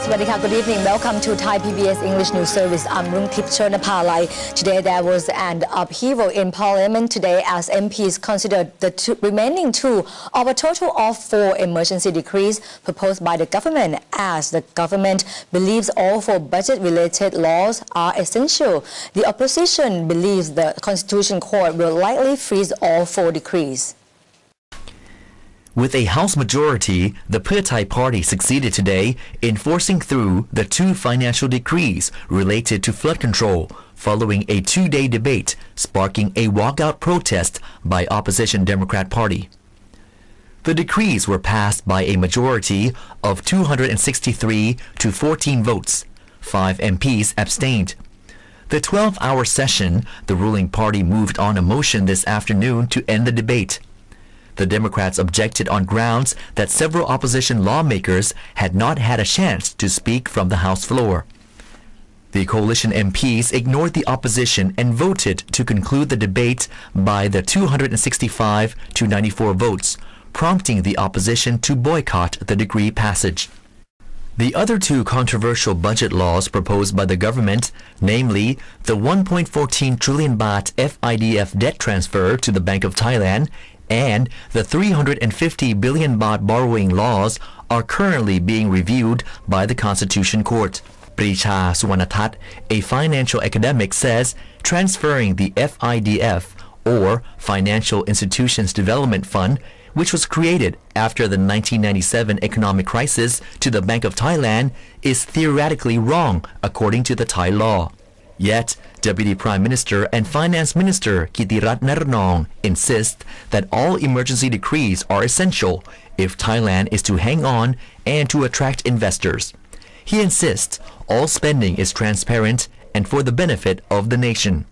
Swadika, good evening. Welcome to Thai PBS English News Service. I'm Rungtip Chernapalai. Today there was an upheaval in Parliament today as MPs considered the remaining two of a total of 4 emergency decrees proposed by the government, as the government believes all 4 budget-related laws are essential. The opposition believes the Constitution Court will likely freeze all 4 decrees. With a House majority, the Pheu Thai party succeeded today in forcing through the 2 financial decrees related to flood control following a 2-day debate, sparking a walkout protest by opposition Democrat Party. The decrees were passed by a majority of 263 to 14 votes. 5 MPs abstained. The 12-hour session, the ruling party moved on a motion this afternoon to end the debate. The Democrats objected on grounds that several opposition lawmakers had not had a chance to speak from the House floor. The coalition MPs ignored the opposition and voted to conclude the debate by the 265 to 94 votes, prompting the opposition to boycott the decree passage. The other 2 controversial budget laws proposed by the government, namely the 1.14 trillion baht FIDF debt transfer to the Bank of Thailand and the 350 billion baht borrowing laws, are currently being reviewed by the Constitution Court. Pricha Suwanatat, a financial academic, says transferring the FIDF, or Financial Institutions Development Fund, which was created after the 1997 economic crisis, to the Bank of Thailand is theoretically wrong according to the Thai law. Yet, Deputy Prime Minister and Finance Minister Kitirat Narnong insist that all emergency decrees are essential if Thailand is to hang on and to attract investors. He insists all spending is transparent and for the benefit of the nation.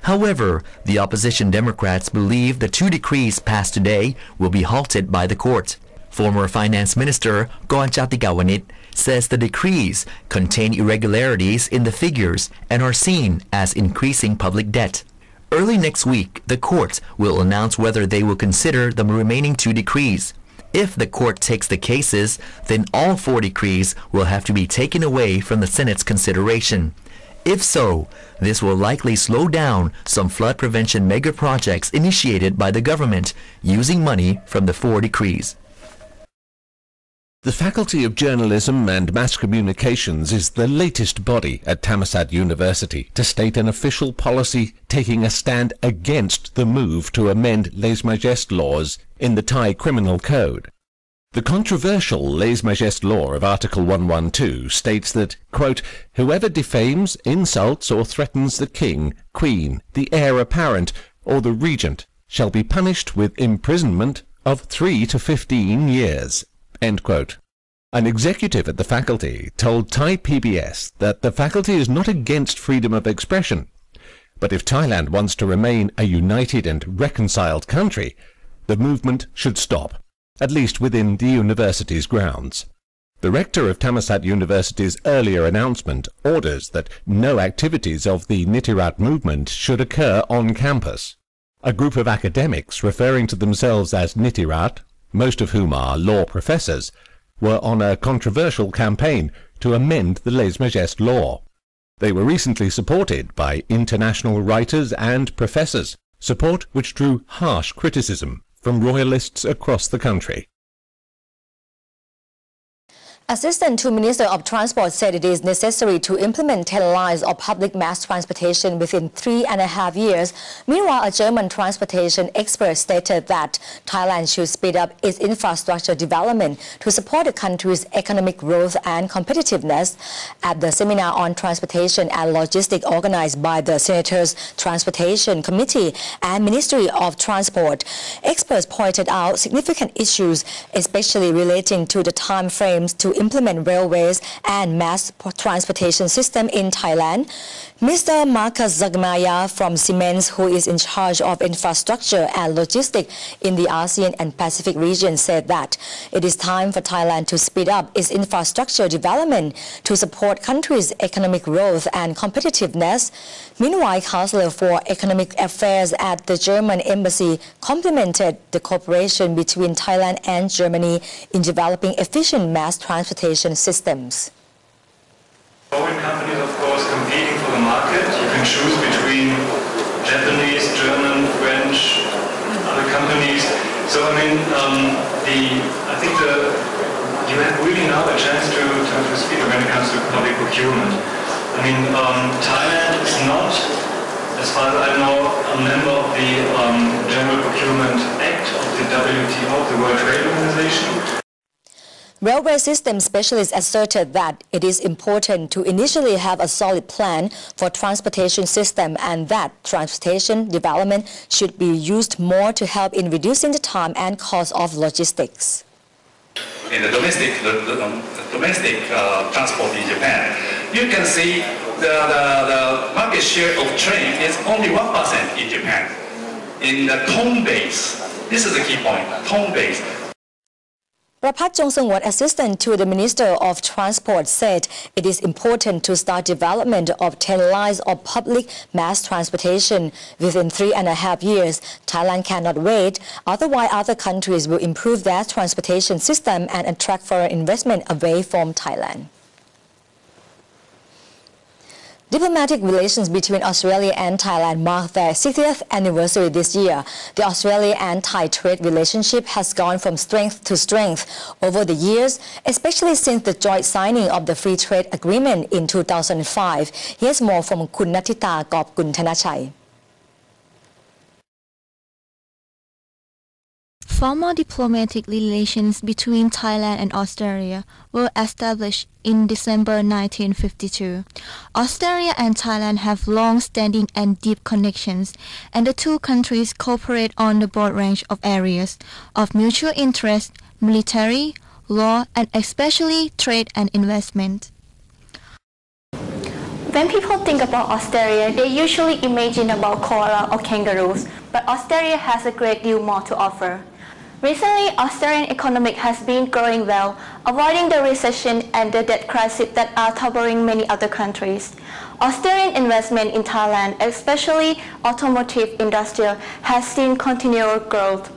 However, the opposition Democrats believe the 2 decrees passed today will be halted by the court. Former Finance Minister Gornjatikawanit says the decrees contain irregularities in the figures and are seen as increasing public debt. Early next week, the court will announce whether they will consider the remaining 2 decrees. If the court takes the cases, then all 4 decrees will have to be taken away from the Senate's consideration. If so, this will likely slow down some flood prevention mega projects initiated by the government using money from the 4 decrees. The Faculty of Journalism and Mass Communications is the latest body at Thammasat University to state an official policy taking a stand against the move to amend lèse-majesté laws in the Thai Criminal Code. The controversial lèse-majesté law of Article 112 states that, quote, whoever defames, insults or threatens the king, queen, the heir apparent or the regent shall be punished with imprisonment of 3 to 15 years. End quote. An executive at the faculty told Thai PBS that the faculty is not against freedom of expression, but if Thailand wants to remain a united and reconciled country, the movement should stop, at least within the university's grounds. The rector of Thammasat University's earlier announcement orders that no activities of the Nitirat movement should occur on campus. A group of academics referring to themselves as Nitirat, most of whom are law professors, were on a controversial campaign to amend the lèse-majesté law. They were recently supported by international writers and professors, support which drew harsh criticism from royalists across the country. Assistant to Minister of Transport said it is necessary to implement 10 lines of public mass transportation within 3.5 years. Meanwhile, a German transportation expert stated that Thailand should speed up its infrastructure development to support the country's economic growth and competitiveness. At the seminar on transportation and logistics organized by the Senators' Transportation Committee and Ministry of Transport, experts pointed out significant issues, especially relating to the time frames to implement railways and mass transportation system in Thailand. Mr. Marcus Zagmaya from Siemens, who is in charge of infrastructure and logistics in the ASEAN and Pacific region, said that it is time for Thailand to speed up its infrastructure development to support country's economic growth and competitiveness. Meanwhile, Counselor for Economic Affairs at the German Embassy complimented the cooperation between Thailand and Germany in developing efficient mass transportation systems. Foreign companies, of course, competing for the market. You can choose between Japanese, German, French, other companies. So I mean, I think you have really now a chance to speak when it comes to public procurement. I mean, Thailand is not, as far as I know, a member of the General Procurement Act of the WTO, the World Trade Organization. Railway system specialists asserted that it is important to initially have a solid plan for transportation system and that transportation development should be used more to help in reducing the time and cost of logistics. In the domestic transport in Japan, you can see the market share of train is only 1% in Japan. In the tone base, this is the key point, tone base. Prapat Jongseungwat, assistant to the Minister of Transport, said it is important to start development of 10 lines of public mass transportation within 3.5 years. Thailand cannot wait, otherwise other countries will improve their transportation system and attract foreign investment away from Thailand. Diplomatic relations between Australia and Thailand mark their 60th anniversary this year. The Australia and Thai trade relationship has gone from strength to strength over the years, especially since the joint signing of the Free Trade Agreement in 2005. Here's more from Khun Nathita Kopkunthanachai. Formal diplomatic relations between Thailand and Australia were established in December 1952. Australia and Thailand have long-standing and deep connections, and the two countries cooperate on the broad range of areas of mutual interest, military, law, and especially trade and investment. When people think about Australia, they usually imagine about koala or kangaroos, but Australia has a great deal more to offer. Recently, Australian economy has been growing well, avoiding the recession and the debt crisis that are troubling many other countries. Australian investment in Thailand, especially automotive industry, has seen continual growth.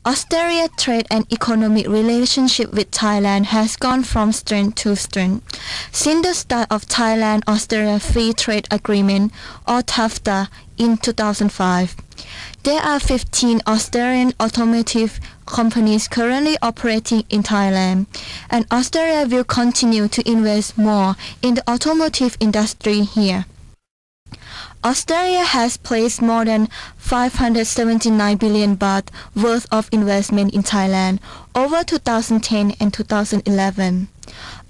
Australia's trade and economic relationship with Thailand has gone from strength to strength. Since the start of Thailand-Australia Free Trade Agreement, or TAFTA, in 2005. There are 15 Australian automotive companies currently operating in Thailand, and Australia will continue to invest more in the automotive industry here. Australia has placed more than 579 billion baht worth of investment in Thailand over 2010 and 2011.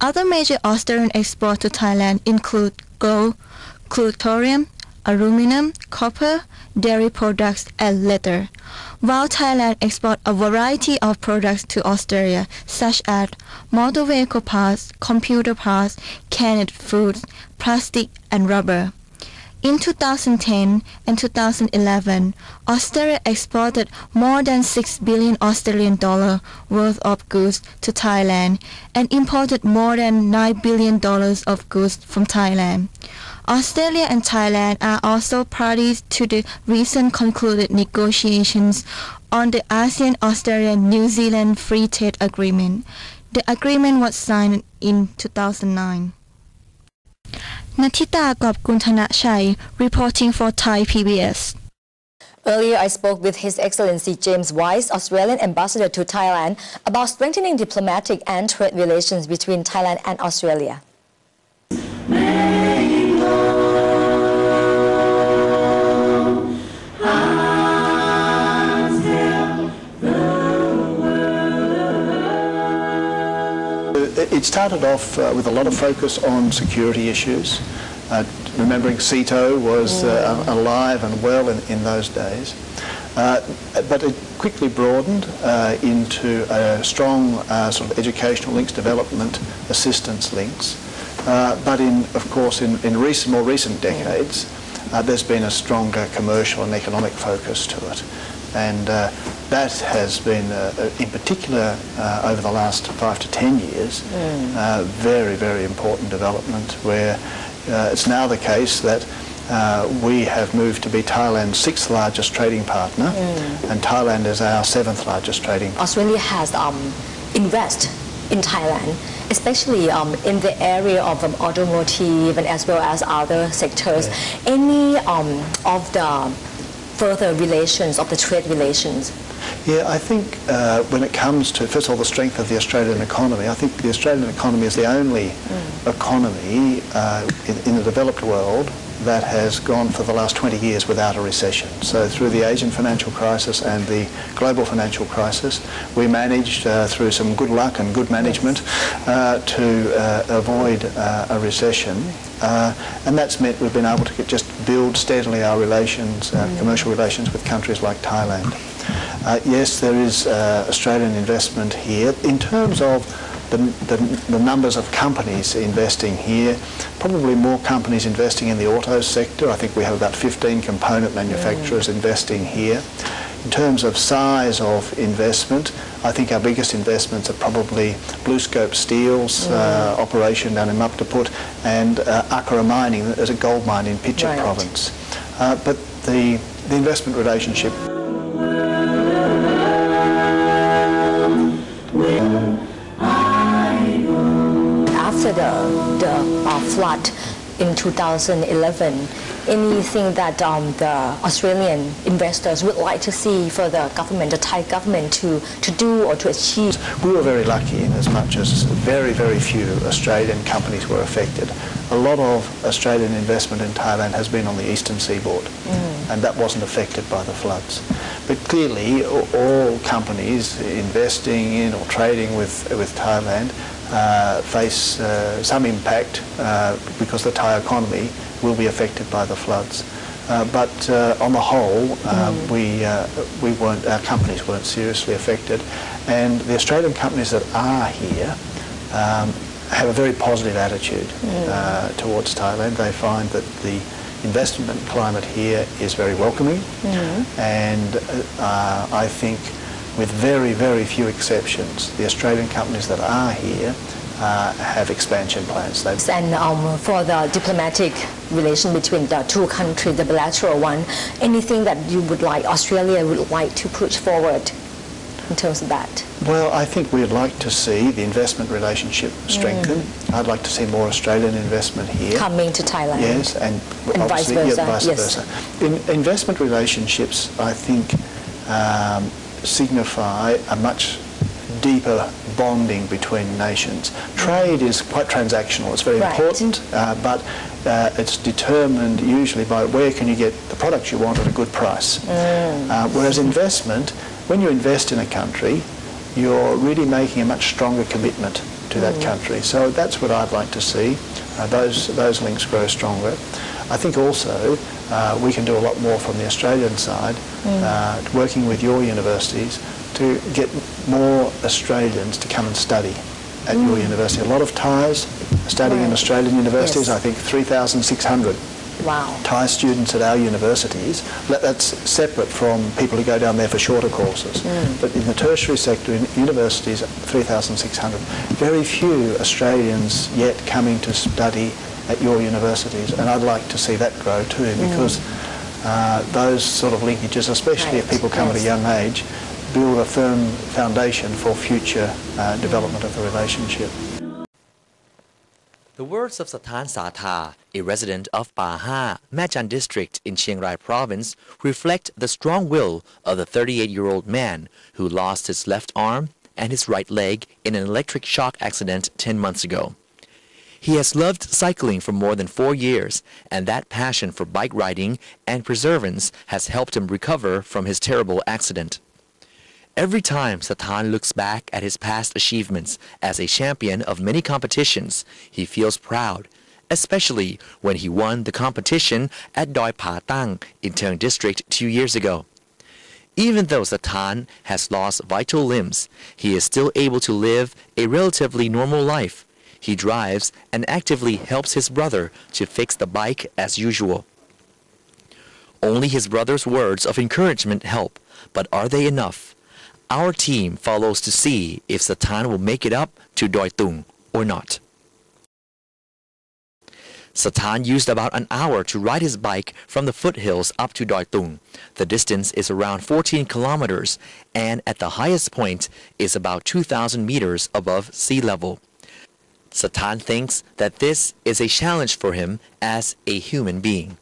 Other major Australian exports to Thailand include gold, plutonium, aluminum, copper, dairy products, and leather, while Thailand exports a variety of products to Australia, such as motor vehicle parts, computer parts, canned foods, plastic, and rubber. In 2010 and 2011, Australia exported more than $6 billion Australian dollar worth of goods to Thailand and imported more than $9 billion of goods from Thailand. Australia and Thailand are also parties to the recent concluded negotiations on the ASEAN-Australia-New Zealand Free Trade Agreement. The agreement was signed in 2009. Nathita Kopkunthanachai reporting for Thai PBS. Earlier, I spoke with His Excellency James Wise, Australian Ambassador to Thailand, about strengthening diplomatic and trade relations between Thailand and Australia. It started off with a lot of focus on security issues. Remembering CETO was alive and well in those days. But it quickly broadened into strong sort of educational links, development assistance links. But of course, in more recent decades, there's been a stronger commercial and economic focus to it. And that has been, in particular, over the last 5 to 10 years, very, very important development where it's now the case that we have moved to be Thailand's 6th largest trading partner and Thailand is our 7th largest trading partner. Australia has invest in Thailand, especially in the area of automotive and as well as other sectors. Any of the further relations, of the trade relations? Yeah, I think when it comes to, first of all, the strength of the Australian economy, I think the Australian economy is the only economy in the developed world that has gone for the last 20 years without a recession. So through the Asian financial crisis and the global financial crisis, we managed through some good luck and good management to avoid a recession. And that's meant we've been able to just build steadily our relations, commercial relations with countries like Thailand. Yes, there is Australian investment here. In terms of the numbers of companies investing here, probably more companies investing in the auto sector. I think we have about 15 component manufacturers investing here. In terms of size of investment, I think our biggest investments are probably BlueScope Steel's operation down in Maptaput and Akara Mining, there's a gold mine in Pitchett province. But the investment relationship after the flood in 2011, anything that the Australian investors would like to see for the government, the Thai government to do or to achieve? We were very lucky in as much as very, very few Australian companies were affected. A lot of Australian investment in Thailand has been on the eastern seaboard, and that wasn't affected by the floods. But clearly, all companies investing in or trading with Thailand face some impact because the Thai economy will be affected by the floods. But on the whole, our companies weren't seriously affected, and the Australian companies that are here have a very positive attitude towards Thailand. They find that the investment climate here is very welcoming, and I think with very, very few exceptions, the Australian companies that are here have expansion plans. And for the diplomatic relation between the two countries, the bilateral one, anything that you would like, Australia would like to push forward in terms of that? Well, I think we'd like to see the investment relationship strengthen. I'd like to see more Australian investment here. Coming to Thailand. Yes, and vice versa. Yeah, vice versa. Investment relationships, I think, signify a much deeper bonding between nations. Trade is quite transactional. It's very important, but it's determined usually by where can you get the products you want at a good price. Whereas investment, when you invest in a country, you're really making a much stronger commitment to that country. So that's what I'd like to see. Those links grow stronger. I think also we can do a lot more from the Australian side, working with your universities to get more Australians to come and study at your university. A lot of Thais studying in Australian universities, I think 3,600 Thai students at our universities. That's separate from people who go down there for shorter courses. But in the tertiary sector, in universities, 3,600. Very few Australians yet coming to study at your universities, and I'd like to see that grow too, because those sort of linkages, especially if people come at a young age, build a firm foundation for future development of the relationship. The words of Sathan Satha, a resident of Pa Ha, Majan district in Chiang Rai province, reflect the strong will of the 38-year-old man who lost his left arm and his right leg in an electric shock accident 10 months ago. He has loved cycling for more than 4 years, and that passion for bike riding and perseverance has helped him recover from his terrible accident. Every time Sathan looks back at his past achievements as a champion of many competitions, he feels proud, especially when he won the competition at Doi Pa Tang in Thang district 2 years ago. Even though Sathan has lost vital limbs, he is still able to live a relatively normal life. He drives and actively helps his brother to fix the bike as usual. Only his brother's words of encouragement help, but are they enough? Our team follows to see if Sathan will make it up to Doi Tung or not. Satan used about an hour to ride his bike from the foothills up to Doi Tung. The distance is around 14 kilometers and at the highest point is about 2,000 meters above sea level. Satan thinks that this is a challenge for him as a human being.